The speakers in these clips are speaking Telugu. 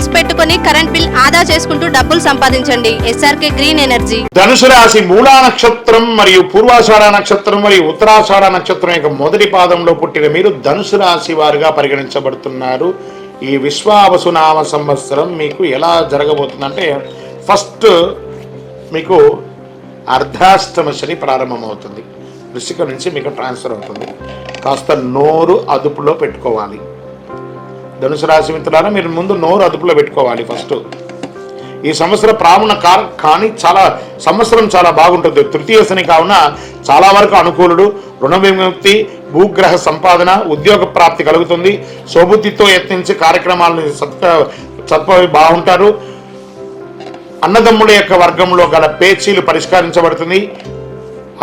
సేల్స్ పెట్టుకొని కరెంట్ బిల్ ఆదా చేసుకుంటూ డబ్బులు సంపాదించండి. SRK green energy. ధనుసు రాశి మూలా నక్షత్రం మరియు పూర్వాషాఢ నక్షత్రం మరియు ఉత్తరాషాఢ నక్షత్రం యొక్క మొదటి పాదంలో పుట్టిన మీరు ధనుసు రాశి వారిగా పరిగణించబడుతున్నారు. ఈ విశ్వావసునామ సంవత్సరం మీకు ఎలా జరగబోతుందంటే, ఫస్ట్ మీకు అర్ధాష్టమ శని ప్రారంభమవుతుంది. వృశ్చిక నుంచి మీకు ట్రాన్స్ఫర్ అవుతుంది. కాస్త నోరు అదుపులో పెట్టుకోవాలి. ధనుసు రాశి మిత్రులారా, మీరు ముందు నోరు అదుపులో పెట్టుకోవాలి. ఫస్ట్ ఈ సంవత్సరం కానీ సంవత్సరం చాలా బాగుంటుంది. తృతీయ శని కావున చాలా వరకు అనుకూలుడు. రుణ విముక్తి, భూగ్రహ సంపాదన, ఉద్యోగ ప్రాప్తి కలుగుతుంది. స్వబుద్ధితో యత్నించి కార్యక్రమాలను సత్పవి బాగుంటారు. అన్నదమ్ముల యొక్క వర్గంలో గల పేచీలు పరిష్కరించబడుతుంది.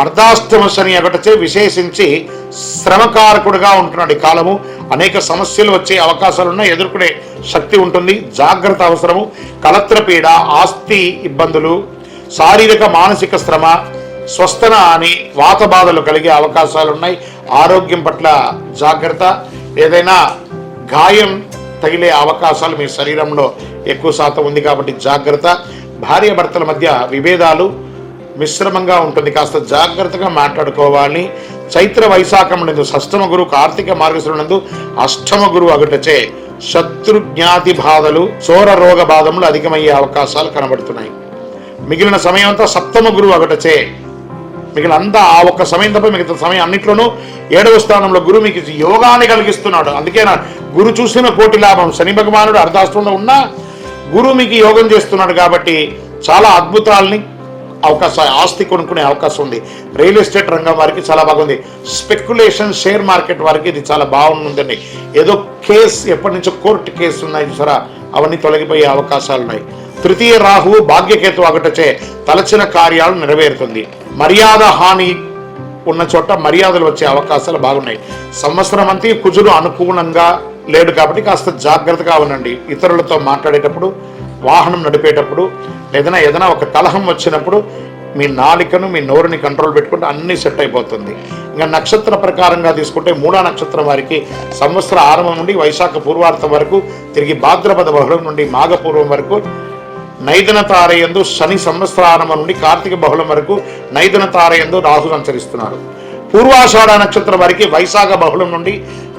అర్ధాష్టమ శని ఒకటచే విశేషించి శ్రమకారకుడుగా ఉంటున్నాడు. ఈ కాలము అనేక సమస్యలు వచ్చే అవకాశాలున్నా ఎదుర్కొనే శక్తి ఉంటుంది. జాగ్రత్త అవసరము. కలత్రపీడ, ఆస్తి ఇబ్బందులు, శారీరక మానసిక శ్రమ, స్వస్థన అని వాత బాధలు కలిగే అవకాశాలు ఉన్నాయి. ఆరోగ్యం పట్ల జాగ్రత్త. ఏదైనా గాయం తగిలే అవకాశాలు మీ శరీరంలో ఎక్కువ శాతం ఉంది కాబట్టి జాగ్రత్త. భార్యాభర్తల మధ్య విభేదాలు మిశ్రమంగా ఉంటుంది. కాస్త జాగ్రత్తగా మాట్లాడుకోవాలి. చైత్ర వైశాఖం నందు షష్టమ గురు, కార్తీక మార్గశిరం నందు అష్టమ గురు అగుటచే శత్రు జ్ఞాతి బాధలు, చోర రోగ బాధములు అధికమయ్యే అవకాశాలు కనబడుతున్నాయి. మిగిలిన సమయం అంతా సప్తమ గురువు అగుటచే మిగిలినంతా ఆ ఒక్క సమయం తప్ప మిగతా సమయం అన్నిట్లోనూ 7వ స్థానంలో గురు మీకు యోగాన్ని కలిగిస్తున్నాడు. అందుకే గురు చూసిన కోటి లాభం. శని భగవానుడు అర్ధాష్టంలో ఉన్నా గురు మీకు యోగం చేస్తున్నాడు కాబట్టి చాలా అద్భుతాలని ఆస్తి కొనుక్కునే అవకాశం ఉంది. రియల్ ఎస్టేట్ రంగం వారికి చాలా బాగుంది. స్పెక్యులేషన్, షేర్ మార్కెట్ వారికి ఇది చాలా బాగుందండి. ఏదో కేసు, ఎప్పటి నుంచో కోర్టు కేసు ఉన్నాయి చూసారా, అవన్నీ తొలగిపోయే అవకాశాలు ఉన్నాయి. తృతీయ రాహువు భాగ్యకేతు అగటచే తలచిన కార్యాలు నెరవేరుతుంది. మర్యాద హాని ఉన్న చోట మర్యాదలు వచ్చే అవకాశాలు బాగున్నాయి. సంవత్సరం అంతా కుజుడు అనుకూలంగా లేడు కాబట్టి కాస్త జాగ్రత్తగా ఉండండి. ఇతరులతో మాట్లాడేటప్పుడు, వాహనం నడిపేటప్పుడు, ఏదైనా ఒక కలహం వచ్చినప్పుడు మీ నాలికను, మీ నోరుని కంట్రోల్ పెట్టుకుంటే అన్నీ సెట్ అయిపోతుంది. ఇంకా నక్షత్ర ప్రకారంగా తీసుకుంటే మూలా నక్షత్రం వారికి సంవత్సర ఆరంభం నుండి వైశాఖ పూర్వార్థం వరకు, తిరిగి భాద్రపద బహుళం నుండి మాఘపూర్వం వరకు నైదన తారయందు శని, సంవత్సరారంభం నుండి కార్తీక బహుళం వరకు నైదన తారయందు రాహు సంచరిస్తున్నారు. పూర్వాషాఢ నక్షత్రం వారికి వైశాఖ బహుళం నుండి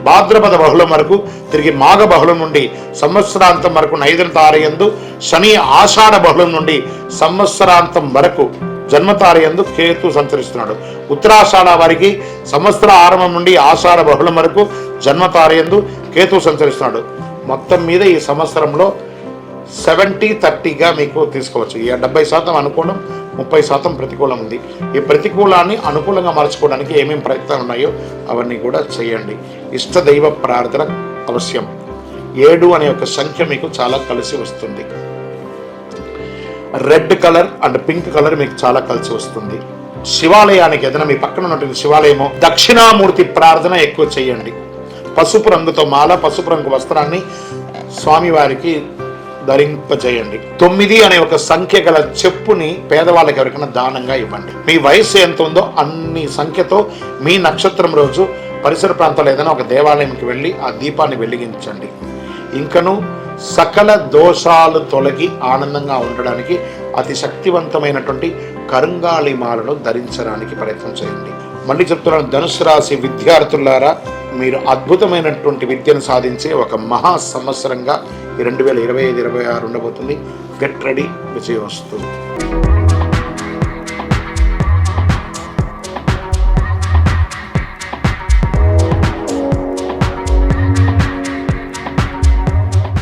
భాద్రపద బహుళం వరకు, తిరిగి మాఘ బహుళం నుండి సంవత్సరాంతం వరకు నైదన తారయందు శని, ఆషాఢ బహుళం నుండి సంవత్సరాంతం వరకు జన్మతారయందు కేతు సంచరిస్తున్నాడు. ఉత్తరాషాఢ వారికి సంవత్సర ఆరంభం నుండి ఆషాఢ బహుళం వరకు జన్మతారయందు కేతు సంచరిస్తున్నాడు. మొత్తం మీద ఈ సంవత్సరంలో 70-30గా మీకు తీసుకోవచ్చు. ఈ 70% అనుకూలం, 30% ప్రతికూలం ఉంది. ఈ ప్రతికూలాన్ని అనుకూలంగా మార్చుకోవడానికి ఏమేమి ప్రయత్నాలు ఉన్నాయో అవన్నీ కూడా చేయండి. ఇష్టదైవ ప్రార్థన అవశ్యం. 7 అనే ఒక సంఖ్య మీకు చాలా కలిసి వస్తుంది. Red colour and pink colour మీకు చాలా కలిసి వస్తుంది. శివాలయానికి ఏదైనా మీ పక్కన ఉన్నటువంటి శివాలయమో దక్షిణామూర్తి ప్రార్థన ఎక్కువ చేయండి. పసుపు రంగుతో మాల, పసుపు రంగు వస్త్రాన్ని స్వామివారికి ధరింపజేయండి. 9 అనే ఒక సంఖ్య గల చెప్పుని పేదవాళ్ళకి ఎవరికైనా దానంగా ఇవ్వండి. మీ వయస్సు ఎంత ఉందో అన్ని సంఖ్యతో మీ నక్షత్రం రోజు పరిసర ప్రాంతాల్లో ఏదైనా ఒక దేవాలయంకి వెళ్ళి ఆ దీపాన్ని వెలిగించండి. ఇంకను సకల దోషాలు తొలగి ఆనందంగా ఉండడానికి అతి శక్తివంతమైనటువంటి కరుంగాళి మాలను ధరించడానికి ప్రయత్నం చేయండి. మళ్ళీ చెప్తున్నాను, ధనుసు రాశి విద్యార్థులారా, మీరు అద్భుతమైనటువంటి విద్యను సాధించే ఒక మహా సంవత్సరంగా 2025-26 ఉండబోతుంది. Get ready, విజయవస్తు.